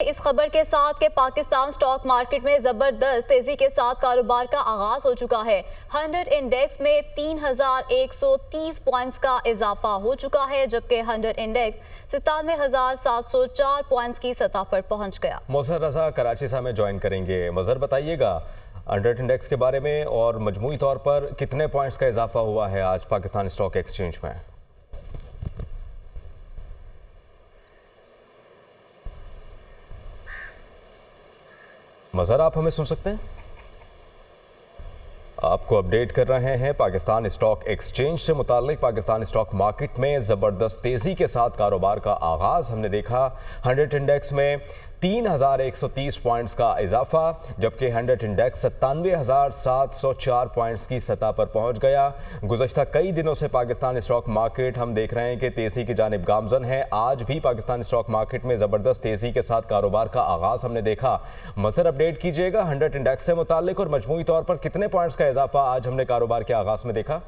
इस खबर के साथ कि पाकिस्तान स्टॉक मार्केट में जबरदस्त तेजी के साथ कारोबार का आगाज हो चुका है। 100 इंडेक्स में 3130 पॉइंट्स का इजाफा हो चुका है, जबकि 100 इंडेक्स 97,704 पॉइंट्स की सतह पर पहुंच गया। मजहर रजा कराची से हमें ज्वाइन करेंगे। मजहर, बताइएगा 100 इंडेक्स के बारे में और मजमूई तौर पर कितने पॉइंट्स का इजाफा हुआ है आज पाकिस्तान स्टॉक एक्सचेंज में? मजहर, आप हमें सुन सकते हैं? आपको अपडेट कर रहे हैं पाकिस्तान स्टॉक एक्सचेंज से मुताल्लिक। पाकिस्तान स्टॉक मार्केट में ज़बरदस्त तेज़ी के साथ कारोबार का आगाज़ हमने देखा। 100 इंडेक्स में 3130 पॉइंट्स का इजाफा, जबकि 100 इंडेक्स 97,704 पॉइंट्स की सतह पर पहुंच गया। गुज़श्ता कई दिनों से पाकिस्तान स्टॉक मार्केट हम देख रहे हैं कि तेज़ी की जानिब गामज़न है। आज भी पाकिस्तान स्टॉक मार्केट में ज़बरदस्त तेज़ी के साथ कारोबार का आगाज़ हमने देखा। मज़हर, अपडेट कीजिएगा 100 इंडेक्स से मुताल्लिक और मजमूई तौर पर कितने पॉइंट्स का इजाफा आज हमने कारोबार के आगाज़ में देखा?